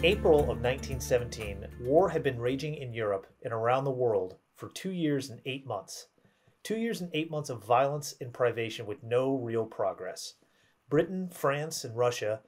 April of 1917, war had been raging in Europe and around the world for 2 years and 8 months. 2 years and 8 months of violence and privation with no real progress. Britain, France, and Russia,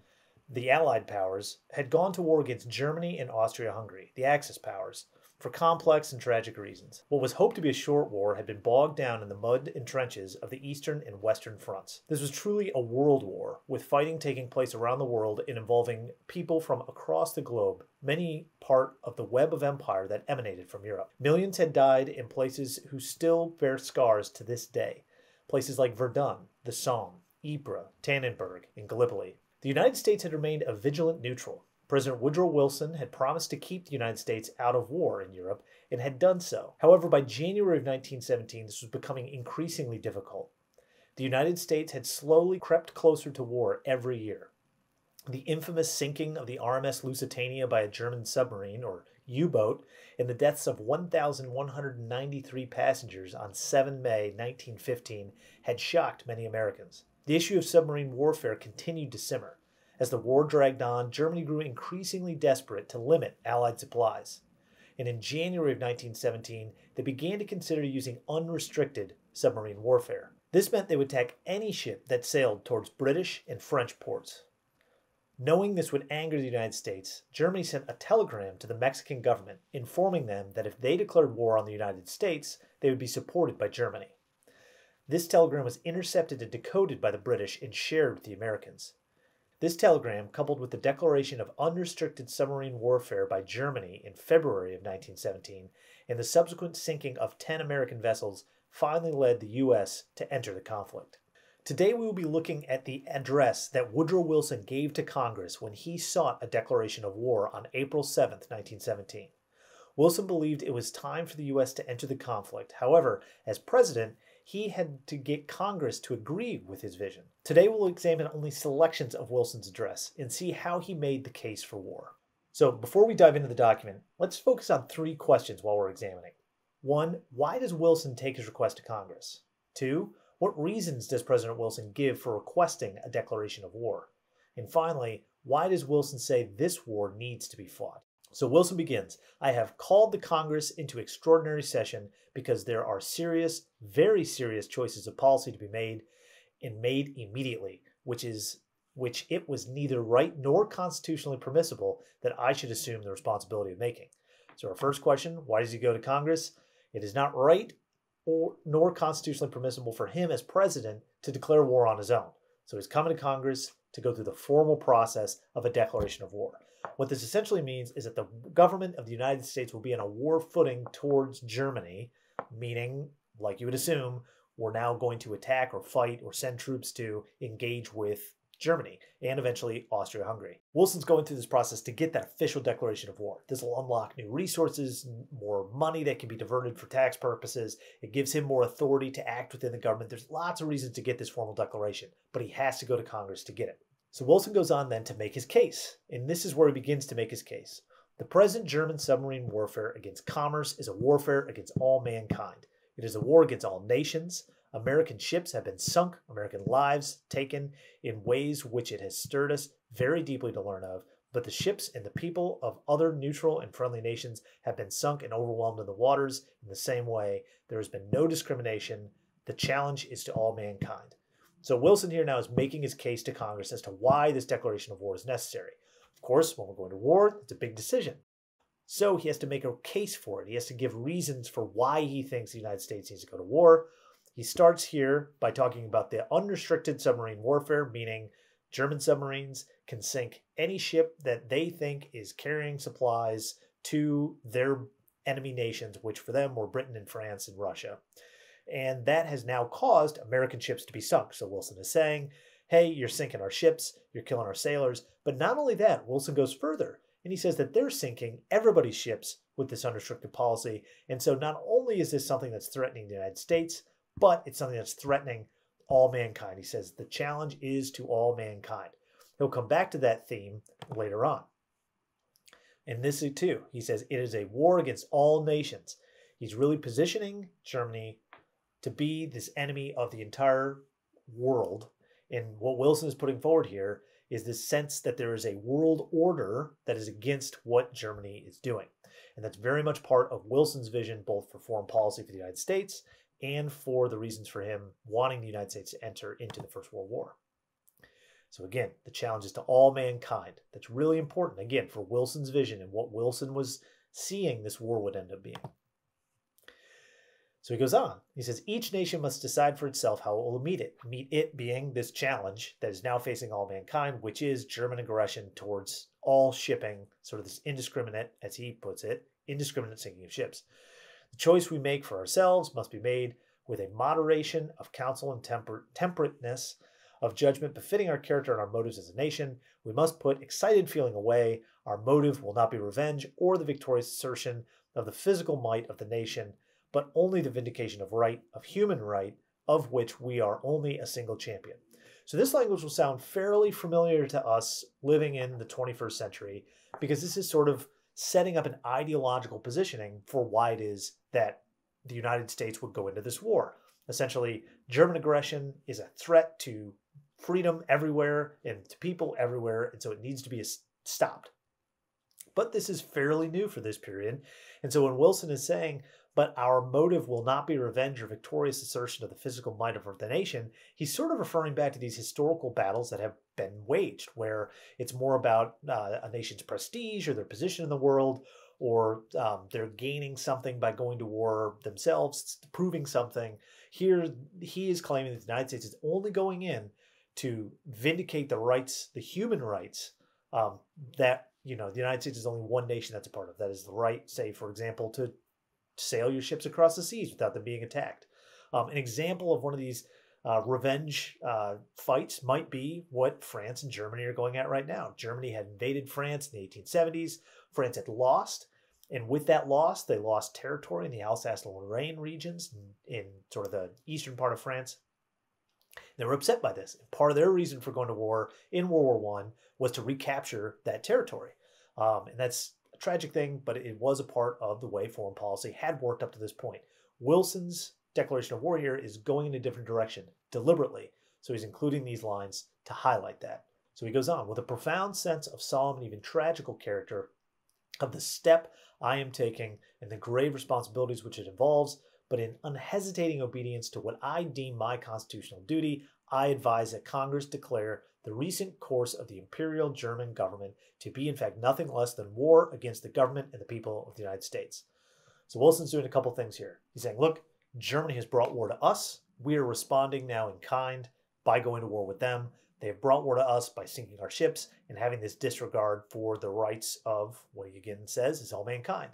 the Allied powers, had gone to war against Germany and Austria-Hungary, the Axis powers, for complex and tragic reasons. What was hoped to be a short war had been bogged down in the mud and trenches of the Eastern and Western fronts. This was truly a world war, with fighting taking place around the world and involving people from across the globe, many part of the web of empire that emanated from Europe. Millions had died in places who still bear scars to this day. Places like Verdun, the Somme, Ypres, Tannenberg, and Gallipoli. The United States had remained a vigilant neutral. President Woodrow Wilson had promised to keep the United States out of war in Europe and had done so. However, by January of 1917, this was becoming increasingly difficult. The United States had slowly crept closer to war every year. The infamous sinking of the RMS Lusitania by a German submarine, or U-boat, and the deaths of 1,193 passengers on 7 May 1915 had shocked many Americans. The issue of submarine warfare continued to simmer. As the war dragged on, Germany grew increasingly desperate to limit Allied supplies. And in January of 1917, they began to consider using unrestricted submarine warfare. This meant they would attack any ship that sailed towards British and French ports. Knowing this would anger the United States, Germany sent a telegram to the Mexican government informing them that if they declared war on the United States, they would be supported by Germany. This telegram was intercepted and decoded by the British and shared with the Americans. This telegram, coupled with the declaration of unrestricted submarine warfare by Germany in February of 1917 and the subsequent sinking of 10 American vessels, finally led the U.S. to enter the conflict. Today we will be looking at the address that Woodrow Wilson gave to Congress when he sought a declaration of war on April 7, 1917. Wilson believed it was time for the U.S. to enter the conflict. However, as president, he had to get Congress to agree with his vision. Today we'll examine only selections of Wilson's address and see how he made the case for war. So before we dive into the document, let's focus on 3 questions while we're examining. 1. Why does Wilson take his request to Congress? 2. What reasons does President Wilson give for requesting a declaration of war? And finally, why does Wilson say this war needs to be fought? So Wilson begins, I have called the Congress into extraordinary session because there are serious, very serious choices of policy to be made and made immediately, which it was neither right nor constitutionally permissible that I should assume the responsibility of making. So our first question, why does he go to Congress? It is not right nor constitutionally permissible for him as president to declare war on his own. So he's coming to Congress to go through the formal process of a declaration of war. What this essentially means is that the government of the United States will be on a war footing towards Germany, meaning, like you would assume, we're now going to attack or fight or send troops to engage with Germany and eventually Austria-Hungary. Wilson's going through this process to get that official declaration of war. This will unlock new resources, more money that can be diverted for tax purposes. It gives him more authority to act within the government. There's lots of reasons to get this formal declaration, but he has to go to Congress to get it. So Wilson goes on then to make his case, and this is where he begins to make his case. The present German submarine warfare against commerce is a warfare against all mankind. It is a war against all nations. American ships have been sunk, American lives taken in ways which it has stirred us very deeply to learn of, but the ships and the people of other neutral and friendly nations have been sunk and overwhelmed in the waters in the same way. There has been no discrimination. The challenge is to all mankind. So Wilson here now is making his case to Congress as to why this declaration of war is necessary. Of course, when we're going to war, it's a big decision. So he has to make a case for it. He has to give reasons for why he thinks the United States needs to go to war. He starts here by talking about the unrestricted submarine warfare, meaning German submarines can sink any ship that they think is carrying supplies to their enemy nations, which for them were Britain and France and Russia. And that has now caused American ships to be sunk. So Wilson is saying, hey, you're sinking our ships, you're killing our sailors. But not only that, Wilson goes further, and he says that they're sinking everybody's ships with this unrestricted policy. And so not only is this something that's threatening the United States, but it's something that's threatening all mankind. He says the challenge is to all mankind. He'll come back to that theme later on. And this too, he says it is a war against all nations. He's really positioning Germany to be this enemy of the entire world. And what Wilson is putting forward here is this sense that there is a world order that is against what Germany is doing. And that's very much part of Wilson's vision, both for foreign policy for the United States and for the reasons for him wanting the United States to enter into the First World War. So again, the challenge is to all mankind. That's really important, again, for Wilson's vision and what Wilson was seeing this war would end up being. So he goes on. He says, each nation must decide for itself how it will meet it. Meet it being this challenge that is now facing all mankind, which is German aggression towards all shipping, sort of this indiscriminate, as he puts it, indiscriminate sinking of ships. The choice we make for ourselves must be made with a moderation of counsel and temperateness of judgment befitting our character and our motives as a nation. We must put excited feeling away. Our motive will not be revenge or the victorious assertion of the physical might of the nation, but only the vindication of right, of human right, of which we are only a single champion. So this language will sound fairly familiar to us living in the 21st century, because this is sort of setting up an ideological positioning for why it is that the United States would go into this war. Essentially, German aggression is a threat to freedom everywhere and to people everywhere, and so it needs to be stopped. But this is fairly new for this period. And so when Wilson is saying, but our motive will not be revenge or victorious assertion of the physical might of the nation, he's sort of referring back to these historical battles that have been waged, where it's more about a nation's prestige or their position in the world, or they're gaining something by going to war themselves, proving something. Here, he is claiming that the United States is only going in to vindicate the rights, the human rights, that, the United States is only one nation that's a part of. That is the right, say, for example, to sail your ships across the seas without them being attacked. An example of one of these revenge fights might be what France and Germany are going at right now. Germany had invaded France in the 1870s. France had lost. And with that loss, they lost territory in the Alsace-Lorraine regions in sort of the eastern part of France. They were upset by this. And part of their reason for going to war in World War I was to recapture that territory. And that's a tragic thing, but it was a part of the way foreign policy had worked up to this point. Wilson's declaration of war here is going in a different direction, deliberately. So he's including these lines to highlight that. So he goes on, with a profound sense of solemn and even tragical character of the step I am taking and the grave responsibilities which it involves, but in unhesitating obedience to what I deem my constitutional duty, I advise that Congress declare the recent course of the Imperial German government to be in fact nothing less than war against the government and the people of the United States. So Wilson's doing a couple things here. He's saying, look, Germany has brought war to us. We are responding now in kind by going to war with them. They have brought war to us by sinking our ships and having this disregard for the rights of what he again says is all mankind.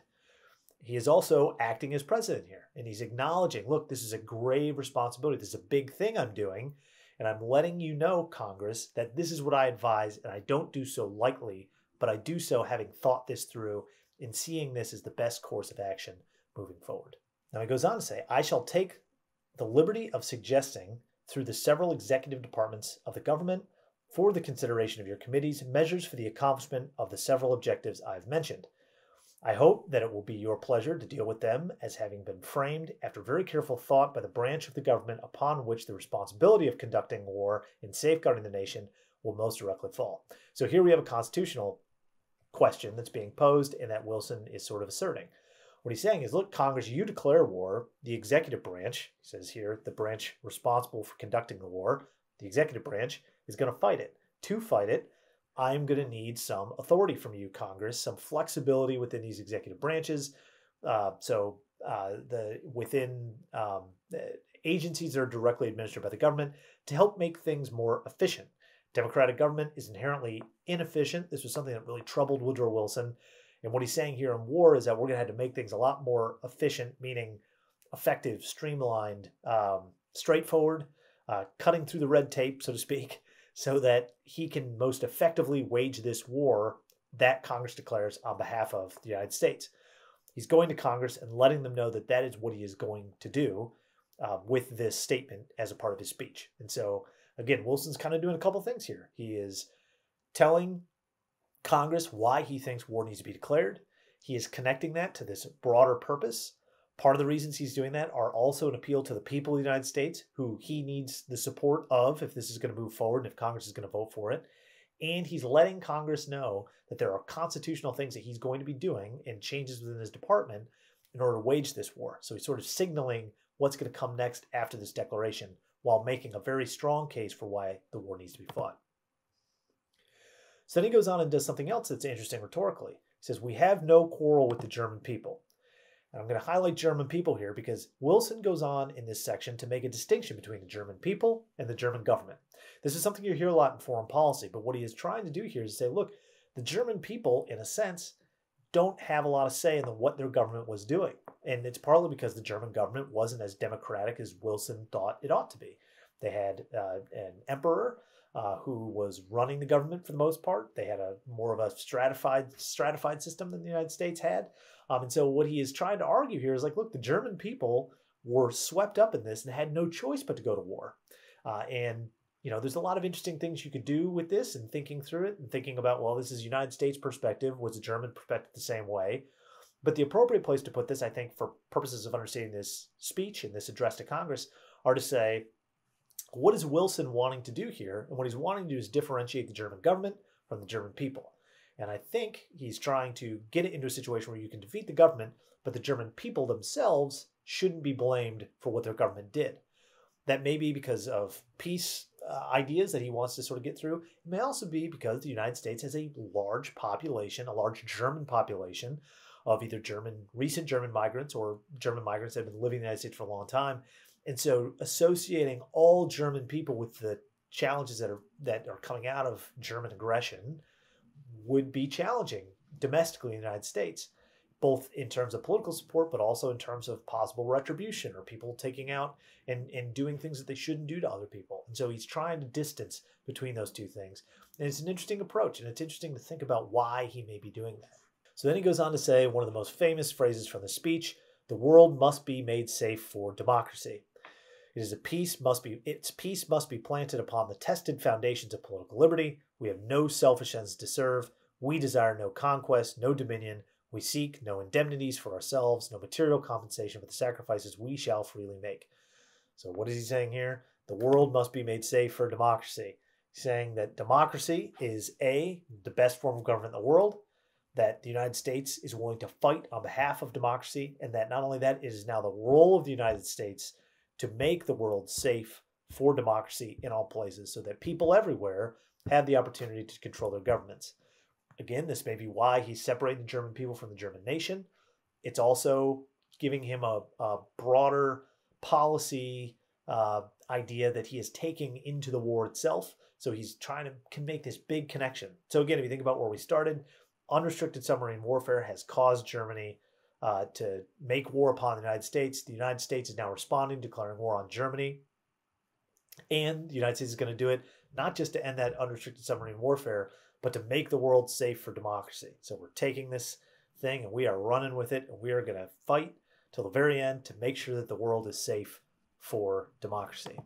He is also acting as president here, and he's acknowledging, look, this is a grave responsibility. This is a big thing I'm doing, and I'm letting you know, Congress, that this is what I advise, and I don't do so lightly, but I do so having thought this through and seeing this as the best course of action moving forward. Now he goes on to say, I shall take the liberty of suggesting through the several executive departments of the government for the consideration of your committees measures for the accomplishment of the several objectives I've mentioned. I hope that it will be your pleasure to deal with them as having been framed after very careful thought by the branch of the government upon which the responsibility of conducting war and safeguarding the nation will most directly fall. So here we have a constitutional question that's being posed and that Wilson is sort of asserting. What he's saying is, look, Congress, you declare war. The executive branch, he says here, the branch responsible for conducting the war, the executive branch is going to fight it. To fight it, I'm going to need some authority from you, Congress, some flexibility within these executive branches. Within agencies that are directly administered by the government to help make things more efficient. Democratic government is inherently inefficient. This was something that really troubled Woodrow Wilson. And what he's saying here in war is that we're going to have to make things a lot more efficient, meaning effective, streamlined, straightforward, cutting through the red tape, so to speak, so that he can most effectively wage this war that Congress declares on behalf of the United States. He's going to Congress and letting them know that that is what he is going to do with this statement as a part of his speech. And so, again, Wilson's kind of doing a couple things here. He is telling Congress why he thinks war needs to be declared. He is connecting that to this broader purpose. Part of the reasons he's doing that are also an appeal to the people of the United States, who he needs the support of if this is going to move forward and if Congress is going to vote for it. and he's letting Congress know that there are constitutional things that he's going to be doing and changes within his department in order to wage this war. So he's sort of signaling what's going to come next after this declaration while making a very strong case for why the war needs to be fought. So then he goes on and does something else that's interesting rhetorically. He says, we have no quarrel with the German people. And I'm going to highlight German people here because Wilson goes on in this section to make a distinction between the German people and the German government. This is something you hear a lot in foreign policy, but what he is trying to do here is say, look, the German people, in a sense, don't have a lot of say in what their government was doing. And it's partly because the German government wasn't as democratic as Wilson thought it ought to be. They had an emperor who was running the government for the most part. They had more of a stratified system than the United States had. And so what he is trying to argue here is like, look, the German people were swept up in this and had no choice but to go to war. And there's a lot of interesting things you could do with this and thinking through it and thinking about, well, this is United States perspective. Was the German perspective the same way? But the appropriate place to put this, I think, for purposes of understanding this speech and this address to Congress, are to say, what is Wilson wanting to do here? And what he's wanting to do is differentiate the German government from the German people. And I think he's trying to get it into a situation where you can defeat the government, but the German people themselves shouldn't be blamed for what their government did. That may be because of peace ideas that he wants to sort of get through. It may also be because the United States has a large population, a large German population of either recent German migrants or German migrants that have been living in the United States for a long time. And so associating all German people with the challenges that are coming out of German aggression would be challenging domestically in the United States, both in terms of political support, but also in terms of possible retribution or people taking out and doing things that they shouldn't do to other people. And so he's trying to distance between those two things. And it's an interesting approach, and it's interesting to think about why he may be doing that. So then he goes on to say one of the most famous phrases from the speech, the world must be made safe for democracy. Its peace must be planted upon the tested foundations of political liberty. We have no selfish ends to serve. We desire no conquest, no dominion. We seek no indemnities for ourselves, no material compensation for the sacrifices we shall freely make. So what is he saying here? The world must be made safe for democracy. He's saying that democracy is the best form of government in the world, that the United States is willing to fight on behalf of democracy, and that not only that, it is now the role of the United States to make the world safe for democracy in all places so that people everywhere have the opportunity to control their governments. Again, this may be why he's separating the German people from the German nation. It's also giving him a broader policy idea that he is taking into the war itself. So he's trying to make this big connection. So again, if you think about where we started, unrestricted submarine warfare has caused Germany to make war upon the United States. The United States is now responding, declaring war on Germany. And the United States is going to do it not just to end that unrestricted submarine warfare, but to make the world safe for democracy. So we're taking this thing and we are running with it, and we are going to fight till the very end to make sure that the world is safe for democracy.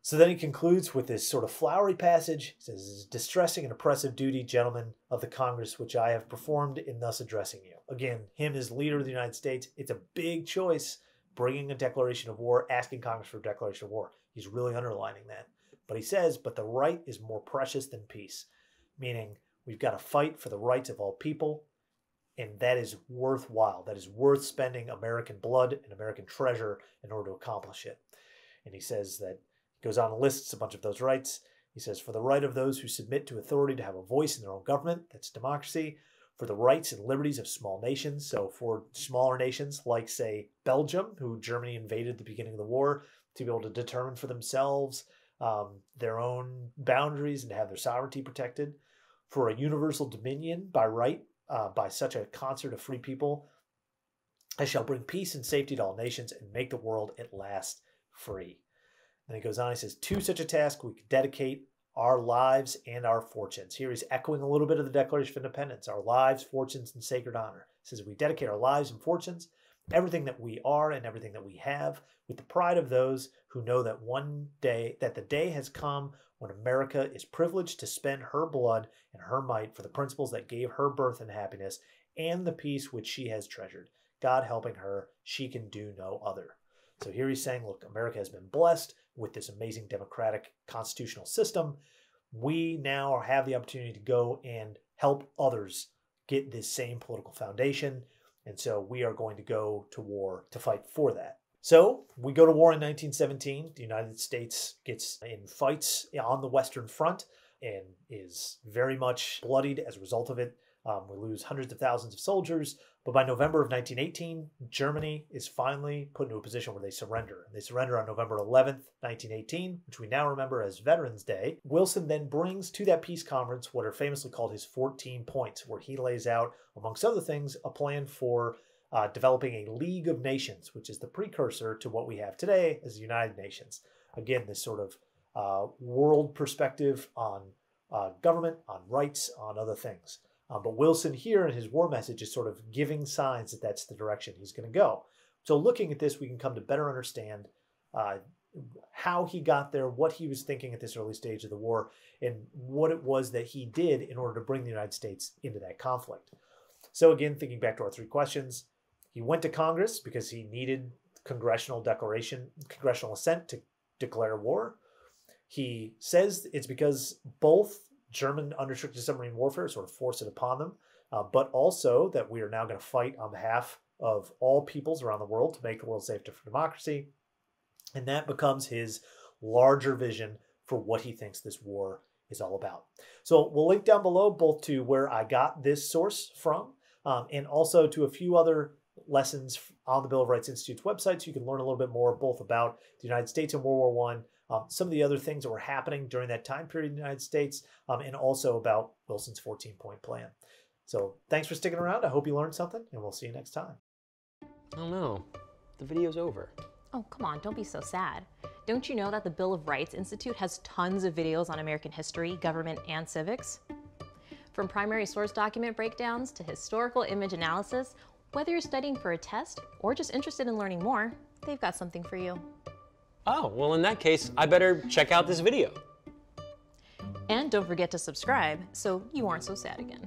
So then he concludes with this sort of flowery passage. He says, "It is a distressing and oppressive duty, gentlemen of the Congress, which I have performed in thus addressing you." Again, him as leader of the United States, it's a big choice, bringing a declaration of war, asking Congress for a declaration of war. He's really underlining that. But he says, but the right is more precious than peace, meaning we've got to fight for the rights of all people, and that is worthwhile. That is worth spending American blood and American treasure in order to accomplish it. And he says that, goes on and lists a bunch of those rights. He says, for the right of those who submit to authority to have a voice in their own government, that's democracy. For the rights and liberties of small nations, so for smaller nations like, say, Belgium, who Germany invaded at the beginning of the war, to be able to determine for themselves their own boundaries and to have their sovereignty protected. For a universal dominion by right, by such a concert of free people, I shall bring peace and safety to all nations and make the world at last free. And he goes on, he says, to such a task we could dedicate our lives and our fortunes. Here he's echoing a little bit of the Declaration of Independence, our lives, fortunes, and sacred honor. He says we dedicate our lives and fortunes, everything that we are and everything that we have, with the pride of those who know that that the day has come when America is privileged to spend her blood and her might for the principles that gave her birth and happiness and the peace which she has treasured. God helping her, she can do no other. So here he's saying, look, America has been blessed with this amazing democratic constitutional system. we now have the opportunity to go and help others get this same political foundation. And so we are going to go to war to fight for that. So we go to war in 1917. The United States gets in fights on the Western Front and is very much bloodied as a result of it. We lose hundreds of thousands of soldiers. But by November of 1918, Germany is finally put into a position where they surrender. They surrender on November 11th, 1918, which we now remember as Veterans Day. Wilson then brings to that peace conference what are famously called his 14 points, where he lays out, amongst other things, a plan for developing a League of Nations, which is the precursor to what we have today as the United Nations. Again, this sort of world perspective on government, on rights, on other things. But Wilson here in his war message is sort of giving signs that that's the direction he's going to go. So looking at this, we can come to better understand how he got there, what he was thinking at this early stage of the war, and what it was that he did in order to bring the United States into that conflict. So again, thinking back to our three questions, he went to Congress because he needed congressional assent to declare war. He says it's because both German unrestricted submarine warfare sort of forced it upon them, but also that we are now going to fight on behalf of all peoples around the world to make the world safe for democracy. And that becomes his larger vision for what he thinks this war is all about. So we'll link down below both to where I got this source from and also to a few other lessons on the Bill of Rights Institute's website, so you can learn a little bit more both about the United States in World War I, some of the other things that were happening during that time period in the United States, and also about Wilson's 14-point plan. So thanks for sticking around. I hope you learned something, and we'll see you next time. Oh no, the video's over. Oh, come on, don't be so sad. Don't you know that the Bill of Rights Institute has tons of videos on American history, government, and civics? From primary source document breakdowns to historical image analysis, whether you're studying for a test or just interested in learning more, they've got something for you. Oh, well in that case, I better check out this video. And don't forget to subscribe so you aren't so sad again.